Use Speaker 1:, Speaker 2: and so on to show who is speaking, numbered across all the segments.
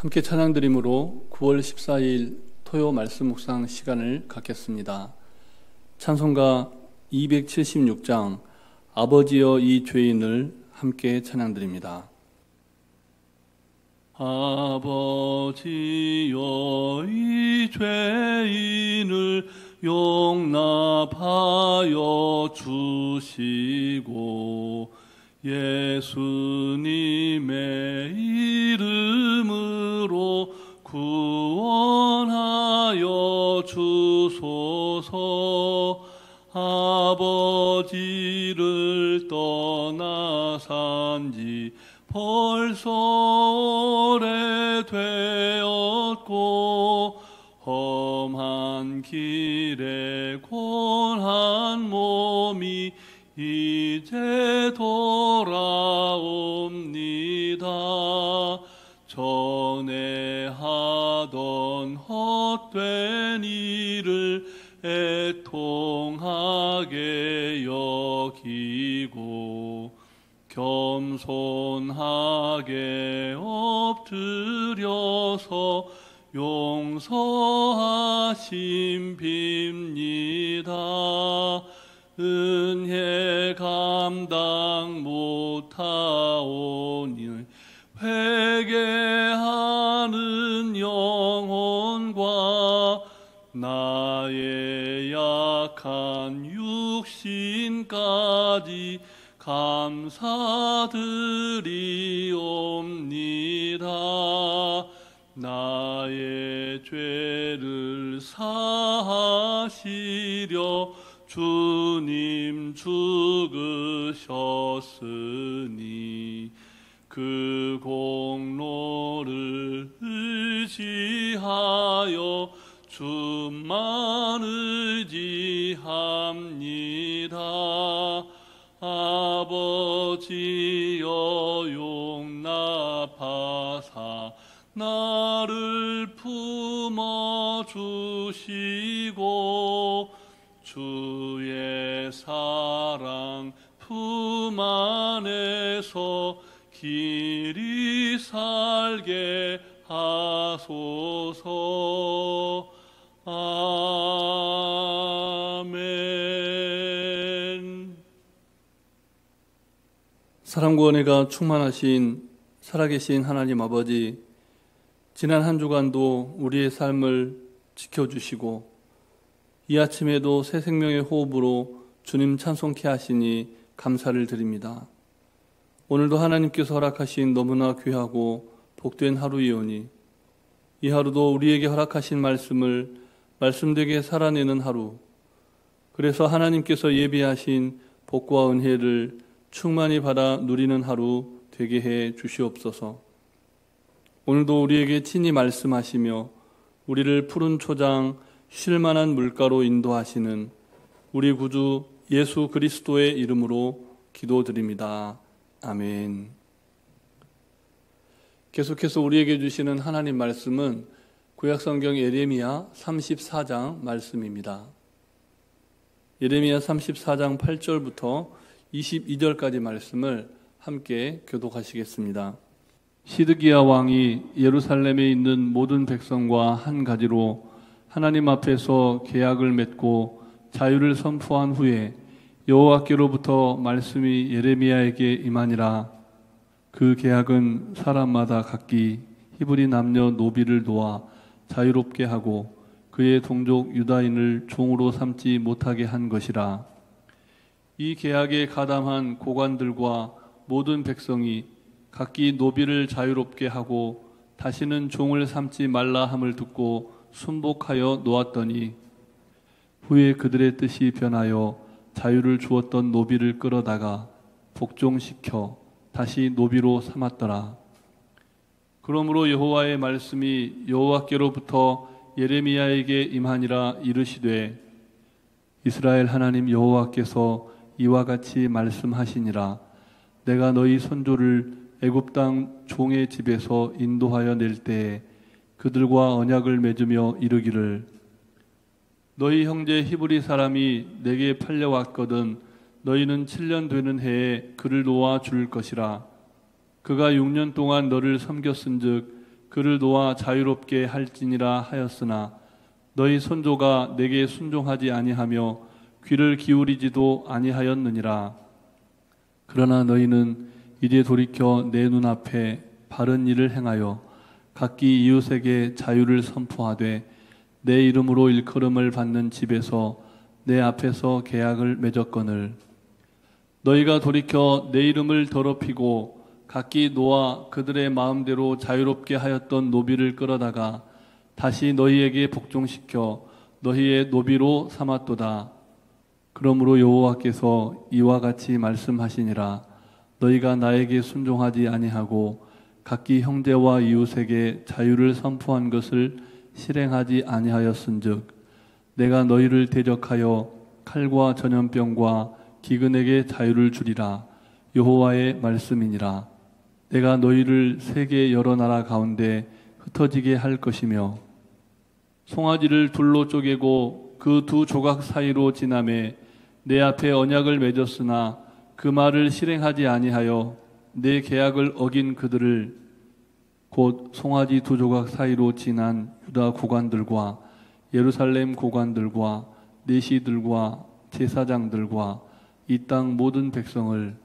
Speaker 1: 함께 찬양드림으로 9월 14일 토요 말씀 묵상 시간을 갖겠습니다. 찬송가 276장 아버지여 이 죄인을 함께 찬양드립니다. 아버지여 이 죄인을 용납하여 주시고 예수님의 이름으로 구원하여 주소서. 아버지를 떠나 산지 벌써 오래되었고 험한 길에 고난 몸이 이제 돌아옵니다. 전에 하던 헛된 일을 애통하게 여기고 겸손하게 엎드려서 용서하심 빕니다. 은혜 감당 못하오니 회개하는 영혼과 나의 약한 육신까지 감사드리옵니다. 나의 죄를 사하시려 주님 죽으셨으니 그 공로를 의지하여 주만 의지합니다. 아버지여 용납하사 나를 품어주시고 주의 사랑 품 안에서 길이 살게 하소서. 아멘. 사랑과 은혜가 충만하신 살아계신 하나님 아버지, 지난 한 주간도 우리의 삶을 지켜주시고 이 아침에도 새 생명의 호흡으로 주님 찬송케 하시니 감사를 드립니다. 오늘도 하나님께서 허락하신 너무나 귀하고 복된 하루이오니 이 하루도 우리에게 허락하신 말씀을 말씀되게 살아내는 하루, 그래서 하나님께서 예비하신 복과 은혜를 충만히 받아 누리는 하루 되게 해 주시옵소서. 오늘도 우리에게 친히 말씀하시며 우리를 푸른 초장 쉴만한 물가로 인도하시는 우리 구주 예수 그리스도의 이름으로 기도드립니다. 아멘. 계속해서 우리에게 주시는 하나님 말씀은 구약성경 예레미야 34장 말씀입니다. 예레미야 34장 8절부터 22절까지 말씀을 함께 교독하시겠습니다. 시드기야 왕이 예루살렘에 있는 모든 백성과 한 가지로 하나님 앞에서 계약을 맺고 자유를 선포한 후에 여호와께로부터 말씀이 예레미야에게 임하니라. 그 계약은 사람마다 각기 히브리 남녀 노비를 놓아 자유롭게 하고 그의 동족 유다인을 종으로 삼지 못하게 한 것이라. 이 계약에 가담한 고관들과 모든 백성이 각기 노비를 자유롭게 하고 다시는 종을 삼지 말라 함을 듣고 순복하여 놓았더니 후에 그들의 뜻이 변하여 자유를 주었던 노비를 끌어다가 복종시켜 다시 노비로 삼았더라. 그러므로 여호와의 말씀이 여호와께로부터 예레미야에게 임하니라. 이르시되 이스라엘 하나님 여호와께서 이와 같이 말씀하시니라. 내가 너희 선조를 애굽 땅 종의 집에서 인도하여 낼 때에 그들과 언약을 맺으며 이르기를 너희 형제 히브리 사람이 내게 팔려왔거든 너희는 7년 되는 해에 그를 놓아 줄 것이라. 그가 6년 동안 너를 섬겼은즉 그를 놓아 자유롭게 할지니라 하였으나 너희 선조가 내게 순종하지 아니하며 귀를 기울이지도 아니하였느니라. 그러나 너희는 이제 돌이켜 내 눈앞에 바른 일을 행하여 각기 이웃에게 자유를 선포하되 내 이름으로 일컬음을 받는 집에서 내 앞에서 계약을 맺었거늘 너희가 돌이켜 내 이름을 더럽히고 각기 놓아 그들의 마음대로 자유롭게 하였던 노비를 끌어다가 다시 너희에게 복종시켜 너희의 노비로 삼았도다. 그러므로 여호와께서 이와 같이 말씀하시니라. 너희가 나에게 순종하지 아니하고 각기 형제와 이웃에게 자유를 선포한 것을 실행하지 아니하였은즉 내가 너희를 대적하여 칼과 전염병과 기근에게 자유를 주리라. 여호와의 말씀이니라. 내가 너희를 세계 여러 나라 가운데 흩어지게 할 것이며 송아지를 둘로 쪼개고 그 두 조각 사이로 지나매 내 앞에 언약을 맺었으나 그 말을 실행하지 아니하여 내 계약을 어긴 그들을 곧 송아지 두 조각 사이로 지난 유다 고관들과 예루살렘 고관들과 내시들과 제사장들과 이 땅 모든 백성을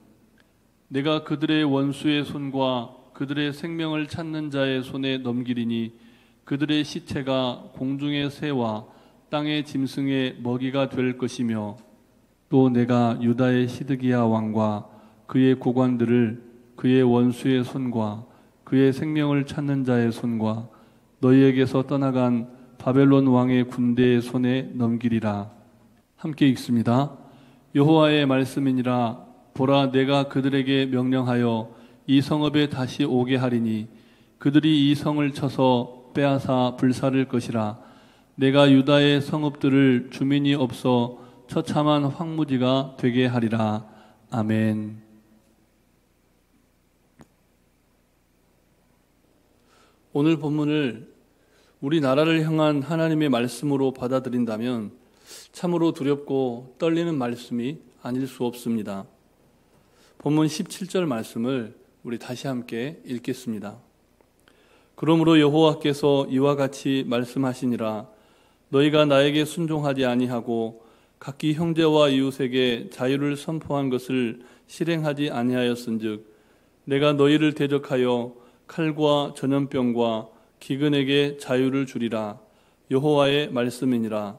Speaker 1: 내가 그들의 원수의 손과 그들의 생명을 찾는 자의 손에 넘기리니 그들의 시체가 공중의 새와 땅의 짐승의 먹이가 될 것이며 또 내가 유다의 시드기야 왕과 그의 고관들을 그의 원수의 손과 그의 생명을 찾는 자의 손과 너희에게서 떠나간 바벨론 왕의 군대의 손에 넘기리라. 함께 읽습니다. 여호와의 말씀이니라. 보라, 내가 그들에게 명령하여 이 성읍에 다시 오게 하리니 그들이 이 성을 쳐서 빼앗아 불사를 것이라. 내가 유다의 성읍들을 주민이 없어 처참한 황무지가 되게 하리라. 아멘. 오늘 본문을 우리나라를 향한 하나님의 말씀으로 받아들인다면 참으로 두렵고 떨리는 말씀이 아닐 수 없습니다. 본문 17절 말씀을 우리 다시 함께 읽겠습니다. 그러므로 여호와께서 이와 같이 말씀하시니라. 너희가 나에게 순종하지 아니하고 각기 형제와 이웃에게 자유를 선포한 것을 실행하지 아니하였은즉 내가 너희를 대적하여 칼과 전염병과 기근에게 자유를 주리라. 여호와의 말씀이니라.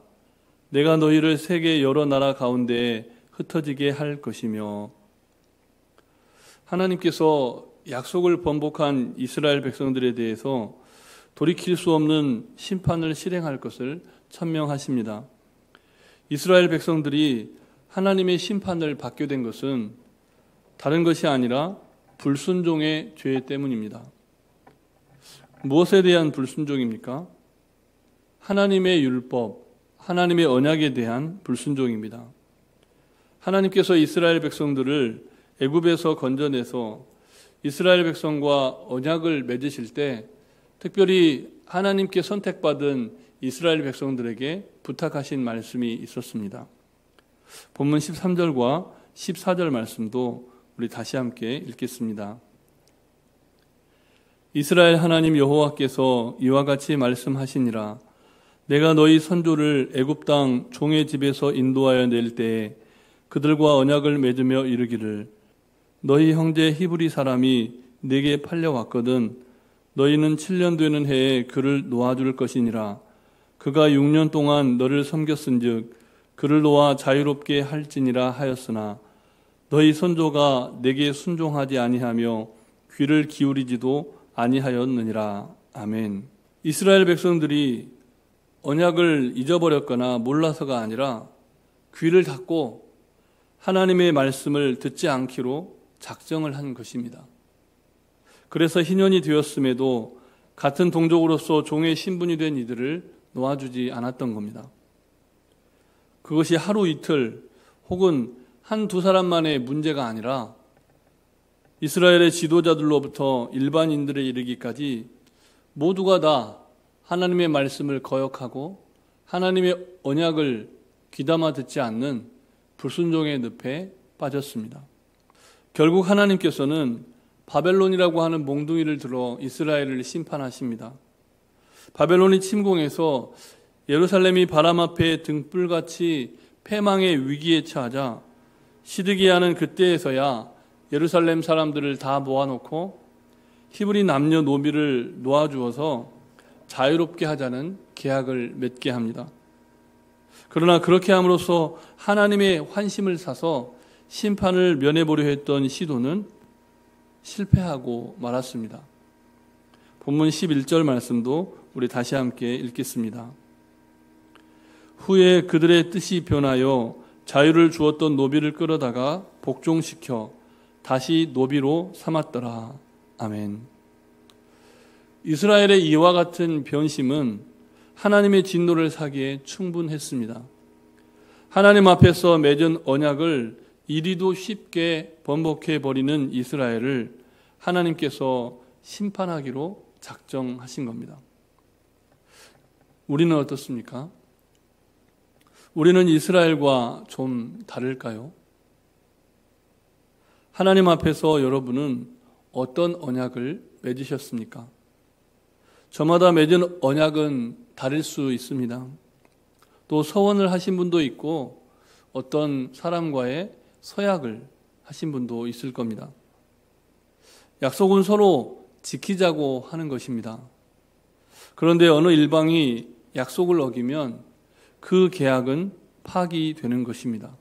Speaker 1: 내가 너희를 세계 여러 나라 가운데에 흩어지게 할 것이며. 하나님께서 약속을 번복한 이스라엘 백성들에 대해서 돌이킬 수 없는 심판을 실행할 것을 천명하십니다. 이스라엘 백성들이 하나님의 심판을 받게 된 것은 다른 것이 아니라 불순종의 죄 때문입니다. 무엇에 대한 불순종입니까? 하나님의 율법, 하나님의 언약에 대한 불순종입니다. 하나님께서 이스라엘 백성들을 애굽에서 건져내서 이스라엘 백성과 언약을 맺으실 때 특별히 하나님께 선택받은 이스라엘 백성들에게 부탁하신 말씀이 있었습니다. 본문 13절과 14절 말씀도 우리 다시 함께 읽겠습니다. 이스라엘 하나님 여호와께서 이와 같이 말씀하시니라. 내가 너희 선조를 애굽 땅 종의 집에서 인도하여 낼 때에 그들과 언약을 맺으며 이르기를 너희 형제 히브리 사람이 내게 팔려왔거든 너희는 7년 되는 해에 그를 놓아줄 것이니라. 그가 6년 동안 너를 섬겼은즉 그를 놓아 자유롭게 할지니라 하였으나 너희 선조가 내게 순종하지 아니하며 귀를 기울이지도 아니하였느니라. 아멘. 이스라엘 백성들이 언약을 잊어버렸거나 몰라서가 아니라 귀를 닫고 하나님의 말씀을 듣지 않기로 작정을 한 것입니다. 그래서 희년이 되었음에도 같은 동족으로서 종의 신분이 된 이들을 놓아주지 않았던 겁니다. 그것이 하루 이틀 혹은 한두 사람만의 문제가 아니라 이스라엘의 지도자들로부터 일반인들에 이르기까지 모두가 다 하나님의 말씀을 거역하고 하나님의 언약을 귀담아 듣지 않는 불순종의 늪에 빠졌습니다. 결국 하나님께서는 바벨론이라고 하는 몽둥이를 들어 이스라엘을 심판하십니다. 바벨론이 침공해서 예루살렘이 바람 앞에 등불같이 패망의 위기에 처하자 시드기야는 그때에서야 예루살렘 사람들을 다 모아놓고 히브리 남녀 노비를 놓아주어서 자유롭게 하자는 계약을 맺게 합니다. 그러나 그렇게 함으로써 하나님의 환심을 사서 심판을 면해보려 했던 시도는 실패하고 말았습니다. 본문 11절 말씀도 우리 다시 함께 읽겠습니다. 후에 그들의 뜻이 변하여 자유를 주었던 노비를 끌어다가 복종시켜 다시 노비로 삼았더라. 아멘. 이스라엘의 이와 같은 변심은 하나님의 진노를 사기에 충분했습니다. 하나님 앞에서 맺은 언약을 이리도 쉽게 번복해버리는 이스라엘을 하나님께서 심판하기로 작정하신 겁니다. 우리는 어떻습니까? 우리는 이스라엘과 좀 다를까요? 하나님 앞에서 여러분은 어떤 언약을 맺으셨습니까? 저마다 맺은 언약은 다를 수 있습니다. 또 서원을 하신 분도 있고 어떤 사람과의 서약을 하신 분도 있을 겁니다. 약속은 서로 지키자고 하는 것입니다. 그런데 어느 일방이 약속을 어기면 그 계약은 파기되는 것입니다.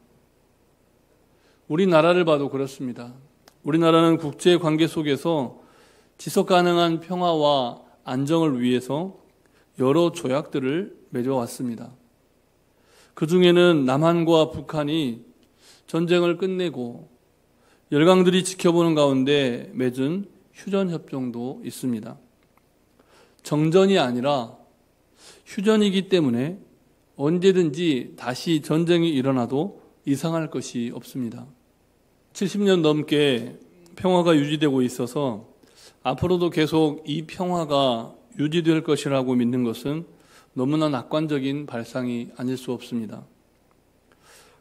Speaker 1: 우리나라를 봐도 그렇습니다. 우리나라는 국제 관계 속에서 지속 가능한 평화와 안정을 위해서 여러 조약들을 맺어왔습니다. 그 중에는 남한과 북한이 전쟁을 끝내고 열강들이 지켜보는 가운데 맺은 휴전협정도 있습니다. 정전이 아니라 휴전이기 때문에 언제든지 다시 전쟁이 일어나도 이상할 것이 없습니다. 70년 넘게 평화가 유지되고 있어서 앞으로도 계속 이 평화가 유지될 것이라고 믿는 것은 너무나 낙관적인 발상이 아닐 수 없습니다.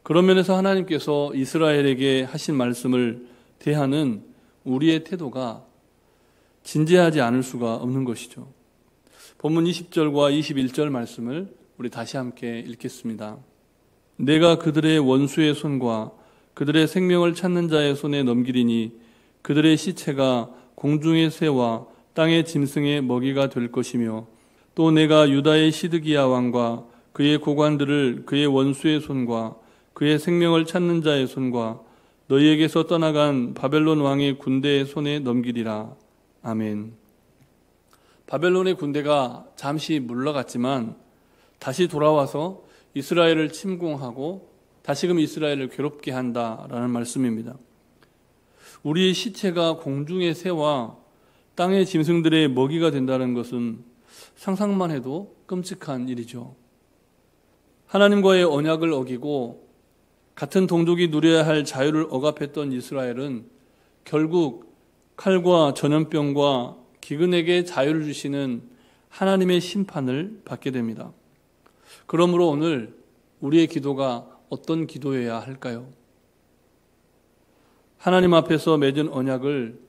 Speaker 1: 그런 면에서 하나님께서 이스라엘에게 하신 말씀을 대하는 우리의 태도가 진지하지 않을 수가 없는 것이죠. 본문 20절과 21절 말씀을 우리 다시 함께 읽겠습니다. 내가 그들의 원수의 손과 그들의 생명을 찾는 자의 손에 넘기리니 그들의 시체가 공중의 새와 땅의 짐승의 먹이가 될 것이며 또 내가 유다의 시드기야 왕과 그의 고관들을 그의 원수의 손과 그의 생명을 찾는 자의 손과 너희에게서 떠나간 바벨론 왕의 군대의 손에 넘기리라. 아멘. 바벨론의 군대가 잠시 물러갔지만 다시 돌아와서 이스라엘을 침공하고 다시금 이스라엘을 괴롭게 한다라는 말씀입니다. 우리의 시체가 공중의 새와 땅의 짐승들의 먹이가 된다는 것은 상상만 해도 끔찍한 일이죠. 하나님과의 언약을 어기고 같은 동족이 누려야 할 자유를 억압했던 이스라엘은 결국 칼과 전염병과 기근에게 자유를 주시는 하나님의 심판을 받게 됩니다. 그러므로 오늘 우리의 기도가 어떤 기도여야 할까요? 하나님 앞에서 맺은 언약을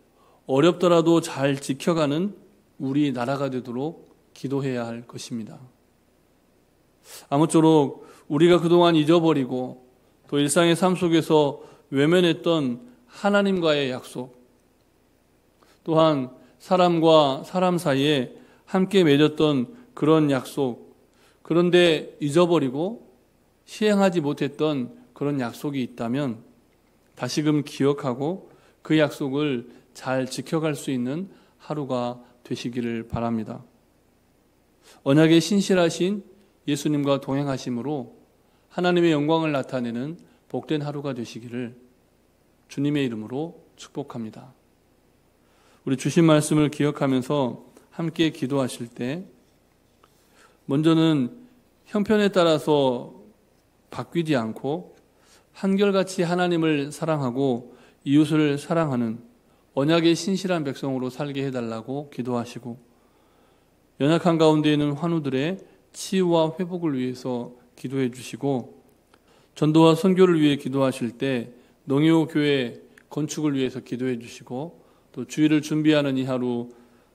Speaker 1: 어렵더라도 잘 지켜가는 우리 나라가 되도록 기도해야 할 것입니다. 아무쪼록 우리가 그동안 잊어버리고 또 일상의 삶 속에서 외면했던 하나님과의 약속, 또한 사람과 사람 사이에 함께 맺었던 그런 약속, 그런데 잊어버리고 시행하지 못했던 그런 약속이 있다면 다시금 기억하고 그 약속을 잘 지켜갈 수 있는 하루가 되시기를 바랍니다. 언약에 신실하신 예수님과 동행하심으로 하나님의 영광을 나타내는 복된 하루가 되시기를 주님의 이름으로 축복합니다. 우리 주신 말씀을 기억하면서 함께 기도하실 때 먼저는 형편에 따라서 바뀌지 않고 한결같이 하나님을 사랑하고 이웃을 사랑하는 언약의 신실한 백성으로 살게 해달라고 기도하시고 연약한 가운데 있는 환우들의 치유와 회복을 위해서 기도해 주시고 전도와 선교를 위해 기도하실 때 농해오 교회 건축을 위해서 기도해 주시고 또 주일을 준비하는 이 하루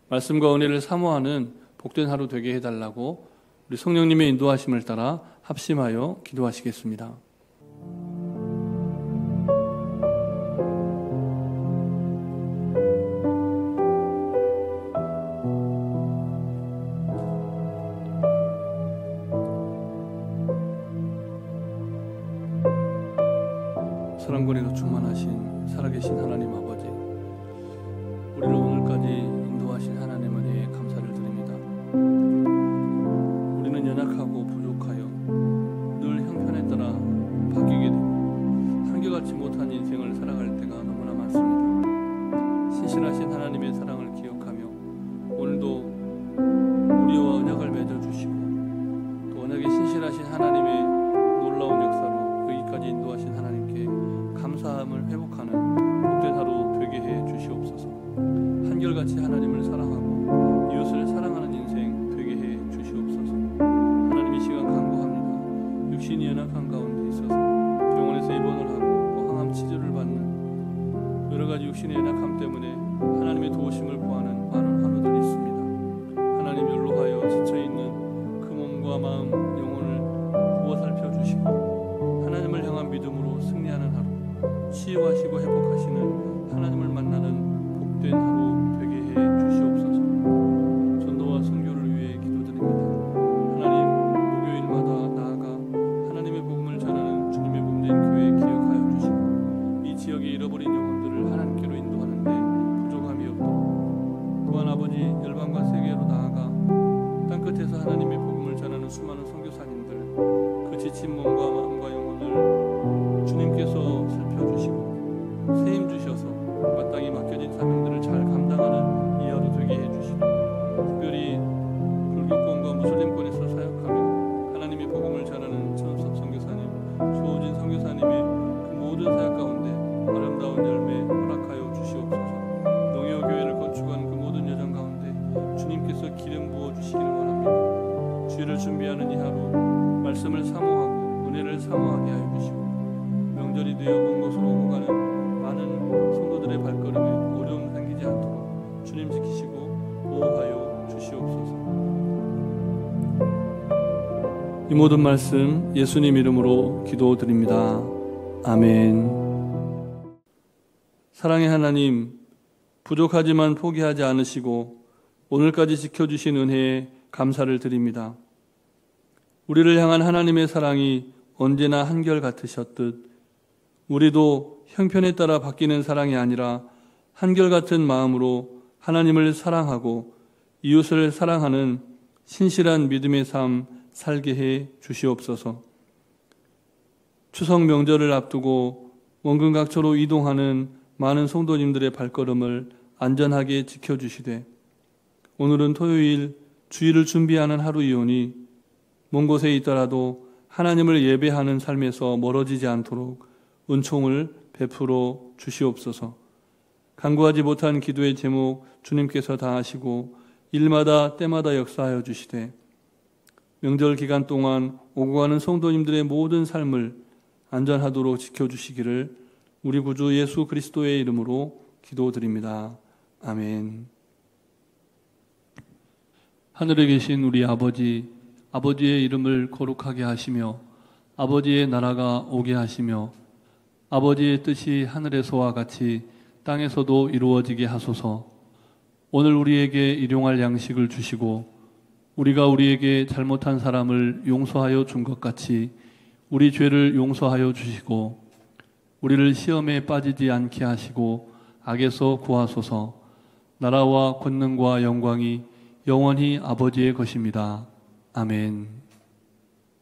Speaker 1: 말씀과 은혜를 사모하는 복된 하루 되게 해달라고 우리 성령님의 인도하심을 따라 합심하여 기도하시겠습니다. 사랑권에도 충만하신 살아계신 하나님 아버지, 우리를 오늘까지 인도하신 하나님 은혜에 감사를 드립니다. 우리는 연약하고 부족하여 늘 형편에 따라 바뀌게 되고 한결같이 못한 인생을 살아갈 때가 너무나 많습니다. 신실하신 하나님의 사랑을 기억하며 오늘도 우리와 언약을 맺어주시고 또 언약에 신실하신 하나님의 놀라운 역사로 여기까지 인도하신 하나님께 감사함을 회복하는 복된 하루 되게 해 주시옵소서. 한결같이 하나님을 사랑하고 이웃을 사랑하는 인생 되게 해 주시옵소서. 하나님 이 시간 간구합니다. 육신이 연약한 가운데 있어서 병원에서 입원을 하고 또 항암 치료를 받는 여러 가지 육신의 연약함 때문에 하나님의 도우심을 구하는 많은 환우들이 있습니다. 하나님 연로하여 지쳐있는 그 몸과 마음 영혼을 보살펴 주시고 하나님을 향한 믿음으로 승리하는 하루, 치유하시고 회복하시는 하나님을 만나는 복된 하루 되게 해 주시옵소서. 전도와 선교를 위해 기도드립니다. 하나님 목요일마다 나아가 하나님의 복음을 전하는 주님의 몸된 교회 기억하여 주시고 이 지역에 잃어버린 영혼들을 하나님께로 인도하는데 부족함이 없도록 또한 아버지 열방과 세계로 나아가 땅끝에서 하나님의 복음을 전하는 수많은 선교사님들 그 지친 몸과 마음과 영혼을 주님께서 살펴주시고 세임 주셔서 마땅히 맡겨진 사명들을 잘 감당하는 이 하루 되게 해주시고 특별히 불교권과 무슬림권에서 사역하며 하나님의 복음을 전하는 전섭 선교사님, 조호진 선교사님의 그 모든 사역 가운데 아름다운 열매 허락하여 주시옵소서. 농해교회를 건축한 그 모든 여정 가운데 주님께서 기름 부어주시기를 원합니다. 주일을 준비하는 이 하루 말씀을 사모하고 은혜를 사모하게 하여 주시고 명절이 되어 먼 곳으로 오고 가는 많은 성도들의 발걸음에 어려움 생기지 않도록 주님 지키시고 보호하여 주시옵소서. 이 모든 말씀 예수님 이름으로 기도드립니다. 아멘. 사랑의 하나님, 부족하지만 포기하지 않으시고 오늘까지 지켜주신 은혜에 감사를 드립니다. 우리를 향한 하나님의 사랑이 언제나 한결같으셨듯 우리도 형편에 따라 바뀌는 사랑이 아니라 한결같은 마음으로 하나님을 사랑하고 이웃을 사랑하는 신실한 믿음의 삶 살게 해 주시옵소서. 추석 명절을 앞두고 원근 각처로 이동하는 많은 성도님들의 발걸음을 안전하게 지켜주시되 오늘은 토요일 주일을 준비하는 하루이오니 먼 곳에 있더라도 하나님을 예배하는 삶에서 멀어지지 않도록 은총을 베풀어 주시옵소서. 간구하지 못한 기도의 제목 주님께서 다 하시고 일마다 때마다 역사하여 주시되 명절 기간 동안 오고 가는 성도님들의 모든 삶을 안전하도록 지켜주시기를 우리 구주 예수 그리스도의 이름으로 기도드립니다. 아멘. 하늘에 계신 우리 아버지, 아버지의 이름을 거룩하게 하시며 아버지의 나라가 오게 하시며 아버지의 뜻이 하늘에서와 같이 땅에서도 이루어지게 하소서. 오늘 우리에게 일용할 양식을 주시고 우리가 우리에게 잘못한 사람을 용서하여 준 것 같이 우리 죄를 용서하여 주시고 우리를 시험에 빠지지 않게 하시고 악에서 구하소서. 나라와 권능과 영광이 영원히 아버지의 것입니다. 아멘.